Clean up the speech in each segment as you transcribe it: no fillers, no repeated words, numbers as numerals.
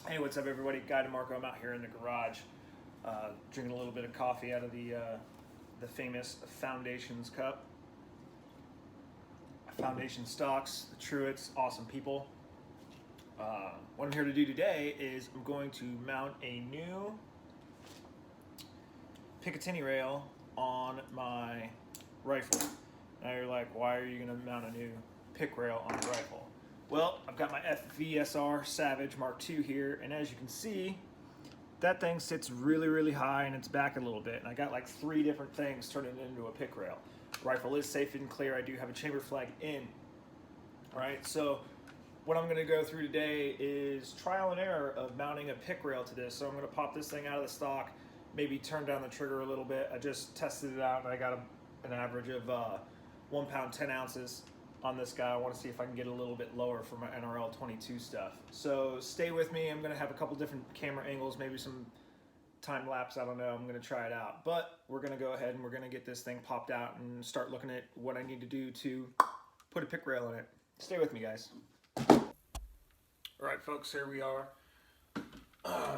Hey, what's up, everybody? Guy DeMarco. I'm out here in the garage, drinking a little bit of coffee out of the famous Foundations cup. Foundation stocks, the Truitts, awesome people. What I'm here to do today is I'm going to mount a new Picatinny rail on my rifle. Now you're like, why are you going to mount a new pick rail on your rifle? Well, I've got my FVSR Savage MKII here, and as you can see, that thing sits really, really high and it's back a little bit. And I got like 3 different things turning it into a pick rail. Rifle is safe and clear. I do have a chamber flag in. All right, so what I'm gonna go through today is trial and error of mounting a pick rail to this. So I'm gonna pop this thing out of the stock, maybe turn down the trigger a little bit. I just tested it out and I got an average of 1 pound 10 ounces on this guy. I want to see if I can get a little bit lower for my NRL 22 stuff. So stay with me. I'm going to have a couple different camera angles, maybe some time lapse. I don't know. I'm going to try it out. But we're going to go ahead and we're going to get this thing popped out and start looking at what I need to do to put a pick rail in it. Stay with me, guys. All right, folks, here we are.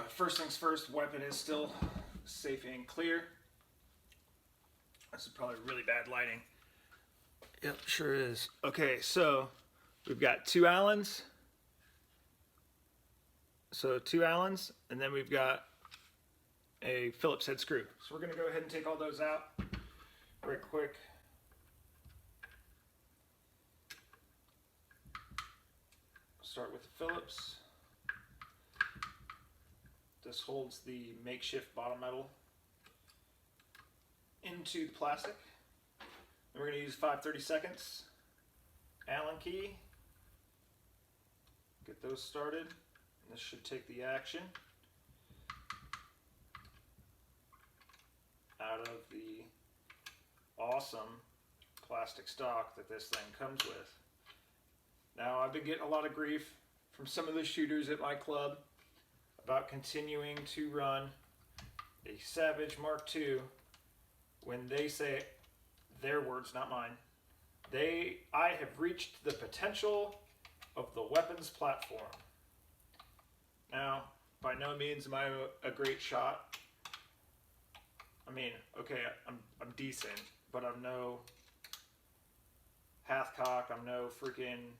First things first, weapon is still safe and clear. This is probably really bad lighting. Yep, sure is. Okay, so we've got 2 Allens. So 2 Allens, and then we've got a Phillips head screw. So we're going to go ahead and take all those out right quick. Start with the Phillips. This holds the makeshift bottom metal into the plastic. We're going to use 5/32 Allen key. Get those started. And this should take the action out of the awesome plastic stock that this thing comes with. Now, I've been getting a lot of grief from some of the shooters at my club about continuing to run a Savage MKII when they say, their words, not mine, I have reached the potential of the weapons platform. Now, by no means am I a great shot. I mean, okay, I'm decent, but I'm no Hathcock, I'm no freaking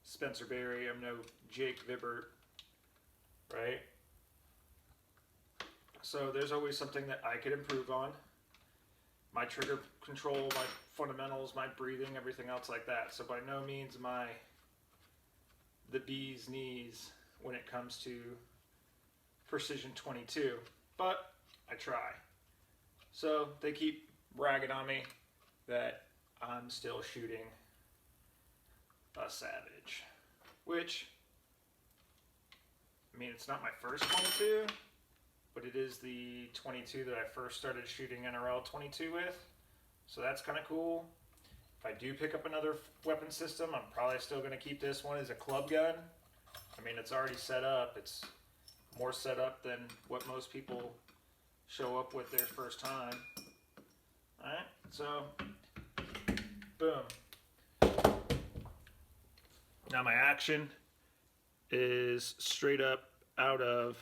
Spencer Berry, I'm no Jake Vibert, right? So there's always something that I could improve on. My trigger control, my fundamentals, my breathing, everything else like that. So by no means am I the bee's knees when it comes to precision 22, but I try. So they keep bragging on me that I'm still shooting a Savage, which, I mean, it's not my first 22, but it is the 22 that I first started shooting NRL 22 with, so that's kind of cool. If I do pick up another weapon system, I'm probably still going to keep this one as a club gun. I mean, it's already set up. It's more set up than what most people show up with their first time. Alright, so, boom. Now my action is straight up out of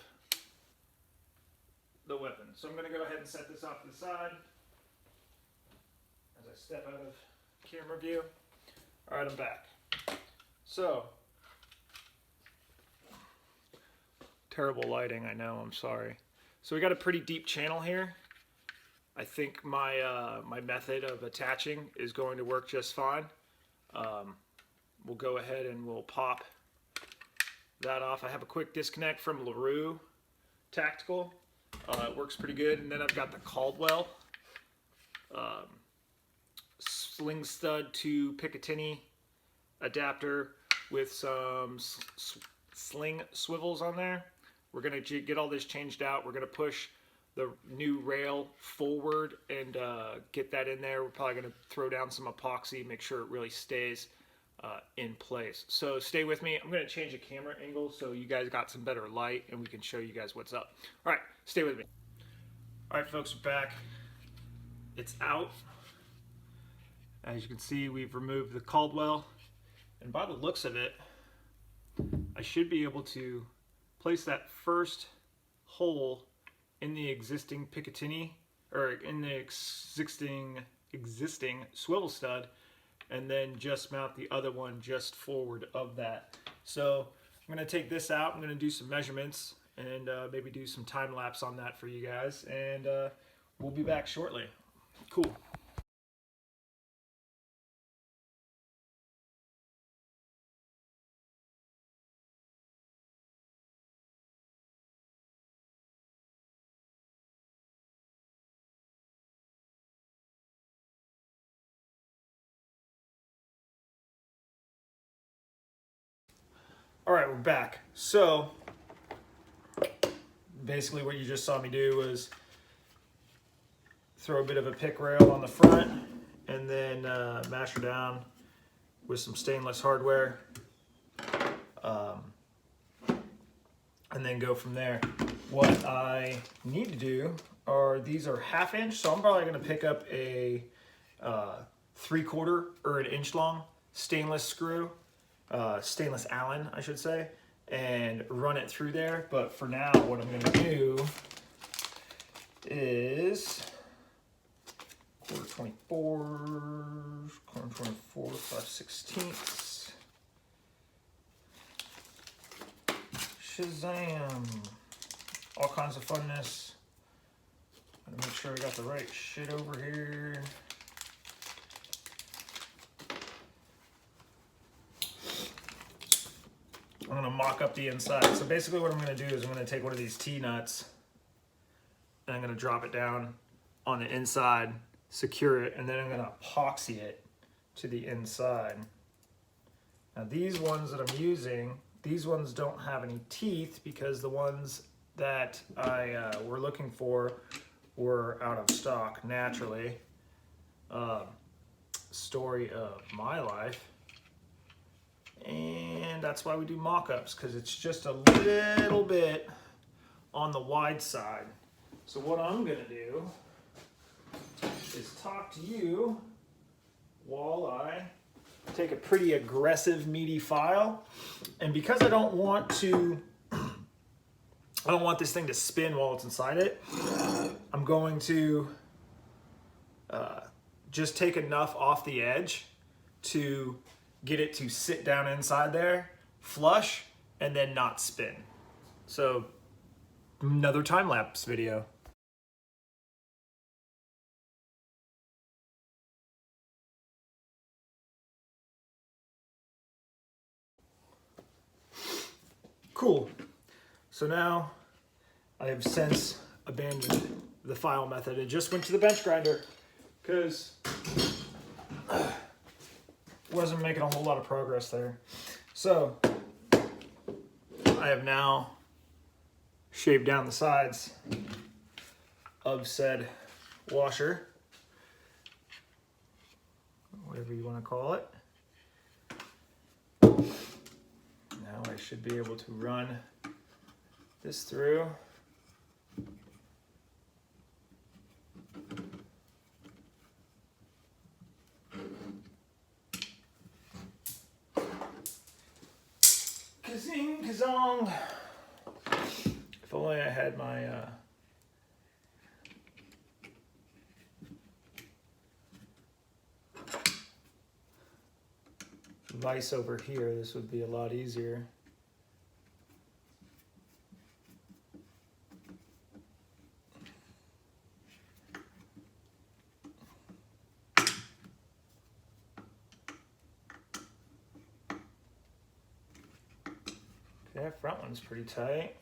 the weapon. So I'm going to go ahead and set this off to the side as I step out of camera view. All right, I'm back. So, terrible lighting, I know, I'm sorry. So we got a pretty deep channel here. I think my my method of attaching is going to work just fine. We'll go ahead and we'll pop that off. I have a quick disconnect from LaRue Tactical. It works pretty good. And then I've got the Caldwell sling stud to Picatinny adapter with some sling swivels on there. We're going to get all this changed out. We're going to push the new rail forward and get that in there. We're probably going to throw down some epoxy, make sure it really stays in place. So stay with me. I'm going to change the camera angle so you guys got some better light and we can show you guys what's up. All right, stay with me. All right, folks, we're back. It's out. As you can see, we've removed the Caldwell, and by the looks of it, I should be able to place that first hole in the existing Picatinny, or in the existing swivel stud, and then just mount the other one just forward of that. So I'm going to take this out, I'm going to do some measurements, and maybe do some time lapse on that for you guys, and we'll be back shortly. Cool. All right, we're back. So basically what you just saw me do was throw a bit of a pick rail on the front and then mash her down with some stainless hardware, and then go from there. What I need to do are, these are 1/2 inch, so I'm probably going to pick up a 3/4 or 1 inch long stainless screw, stainless Allen, I should say, and run it through there. But for now, what I'm going to do is quarter 5/16. Shazam! All kinds of funness. Gotta make sure I got the right shit over here. I'm gonna mock up the inside. So basically what I'm gonna do is I'm gonna take one of these T-nuts and I'm gonna drop it down on the inside, secure it, and then I'm gonna epoxy it to the inside. Now these ones that I'm using, these ones don't have any teeth because the ones that I were looking for were out of stock naturally. Story of my life. And that's why we do mock-ups, because it's just a little bit on the wide side. So what I'm gonna do is talk to you while I take a pretty aggressive meaty file. And because I don't want this thing to spin while it's inside it, I'm going to just take enough off the edge to get it to sit down inside there, flush, and then not spin. So another time-lapse video. Cool. So now I have since abandoned the file method and just went to the bench grinder because wasn't making a whole lot of progress there. So I have now shaved down the sides of said washer, whatever you want to call it. Now I should be able to run this through. Kazing, kazong. If only I had my vise over here, this would be a lot easier. Okay, that front one's pretty tight.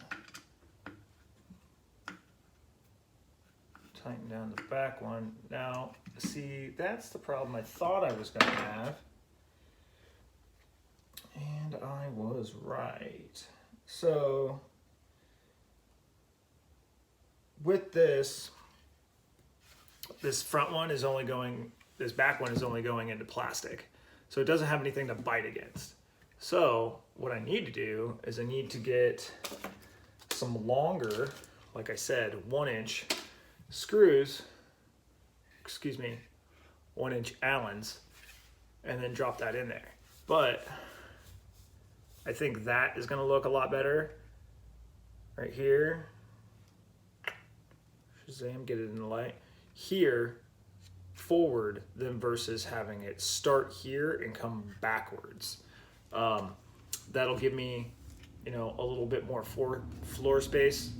Tighten down the back one. Now, see, that's the problem I thought I was going to have. And I was right. So, with this front one is only going, this back one is only going into plastic. So it doesn't have anything to bite against. So what I need to do is I need to get some longer, like I said, 1-inch screws, 1-inch Allens, and then drop that in there. But I think that is going to look a lot better right here. Shazam, get it in the light. Here, forward, then versus having it start here and come backwards. That'll give me, you know, a little bit more floor space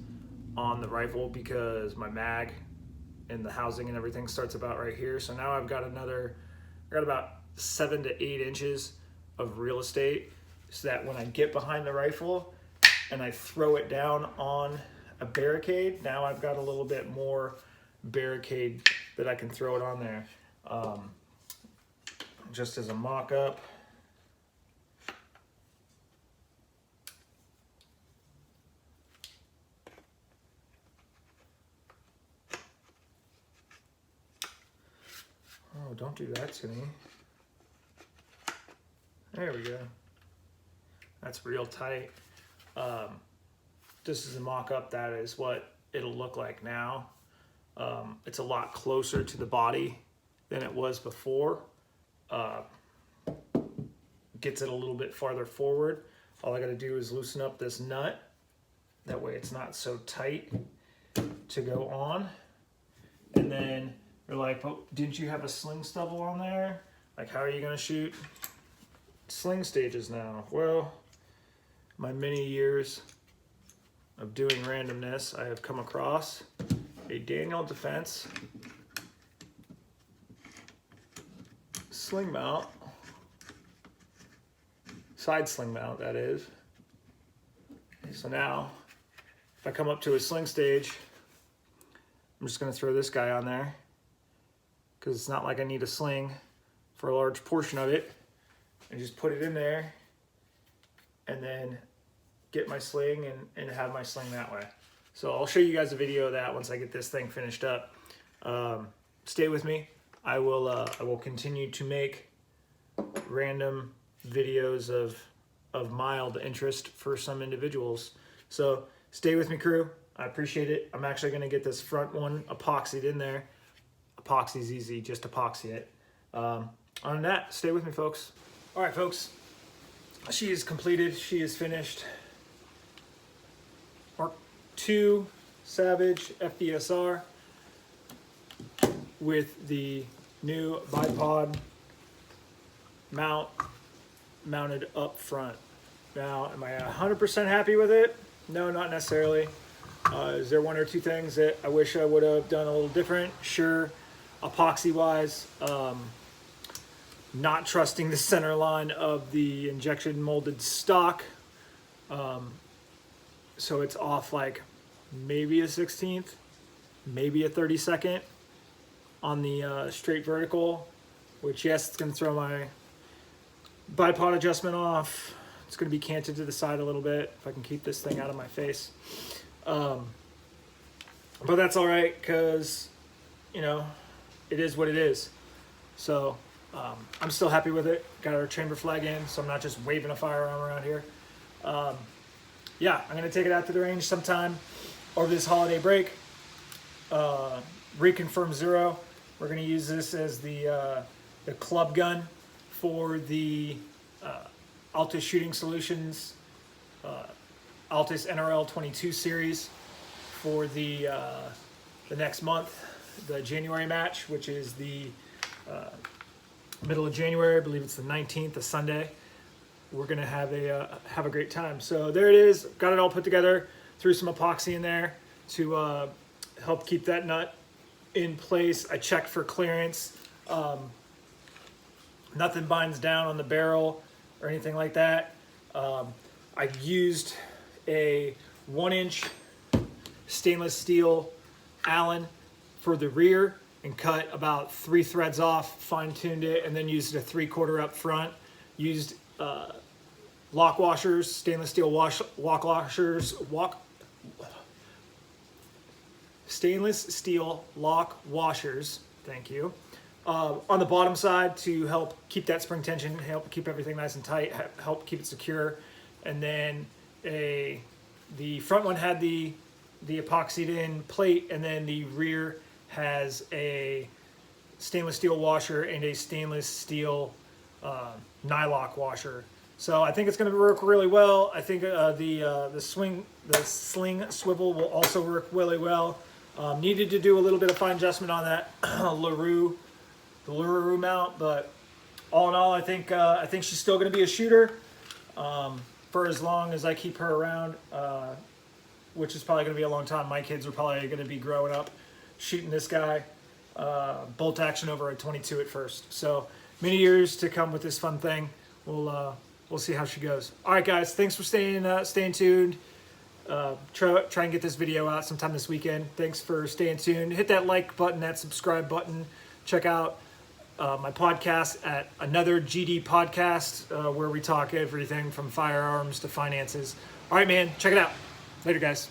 on the rifle, because my mag and the housing and everything starts about right here. So now I've got about 7 to 8 inches of real estate, so that when I get behind the rifle and I throw it down on a barricade, now I've got a little bit more barricade that I can throw it on there. Just as a mock-up, oh, don't do that to me. There we go. That's real tight. This is a mock-up. That is what it'll look like now. It's a lot closer to the body than it was before. Gets it a little bit farther forward. All I got to do is loosen up this nut. That way it's not so tight to go on. And then you're like, oh, didn't you have a sling stubble on there? Like, how are you going to shoot sling stages now? Well, my many years of doing randomness, I have come across a Daniel Defense sling mount, side sling mount that is. So now, if I come up to a sling stage, I'm just going to throw this guy on there, because it's not like I need a sling for a large portion of it. And just put it in there, and then get my sling and have my sling that way. So I'll show you guys a video of that once I get this thing finished up. Stay with me. I will continue to make random videos of mild interest for some individuals. So stay with me, crew. I appreciate it. I'm actually going to get this front one epoxied in there. Epoxy's easy, just epoxy it. Other than that, stay with me, folks. All right, folks. She is completed. She is finished. Mark II Savage FVSR with the new bipod mount mounted up front. Now, am I 100% happy with it? No, not necessarily. Is there one or two things that I wish I would have done a little different? Sure. Epoxy wise, not trusting the center line of the injection molded stock. So it's off like maybe a 16th, maybe a 32nd on the straight vertical, which, yes, it's going to throw my bipod adjustment off. It's going to be canted to the side a little bit if I can keep this thing out of my face. But that's all right, because, you know, it is what it is. So I'm still happy with it. Got our chamber flag in, so I'm not just waving a firearm around here. Yeah, I'm going to take it out to the range sometime over this holiday break. Reconfirm 0. We're going to use this as the club gun for the Altus Shooting Solutions Altus NRL 22 series for the next month, the January match, which is the middle of January. I believe it's the 19th, a Sunday. We're gonna have a great time. So there it is. Got it all put together. Threw some epoxy in there to help keep that nut in place. I checked for clearance. Nothing binds down on the barrel or anything like that. I used a 1-inch stainless steel Allen for the rear and cut about 3 threads off, fine-tuned it, and then used a 3/4 up front. Used lock washers, stainless steel stainless steel lock washers, thank you, on the bottom side to help keep that spring tension, help keep everything nice and tight, help keep it secure. And then the front one had the epoxied in plate, and then the rear has a stainless steel washer and a stainless steel nylock washer So I think it's going to work really well. I think the sling swivel will also work really well. Needed to do a little bit of fine adjustment on that LaRue mount, but all in all, I think she's still going to be a shooter for as long as I keep her around, which is probably going to be a long time. My kids are probably going to be growing up shooting this guy bolt action over a 22 at first. So many years to come with this fun thing. We'll see how she goes. All right, guys, thanks for staying tuned. Try and get this video out sometime this weekend. Thanks for staying tuned. Hit that like button, that subscribe button. Check out my podcast at Another GD Podcast, where we talk everything from firearms to finances. All right, man, check it out. Later, guys.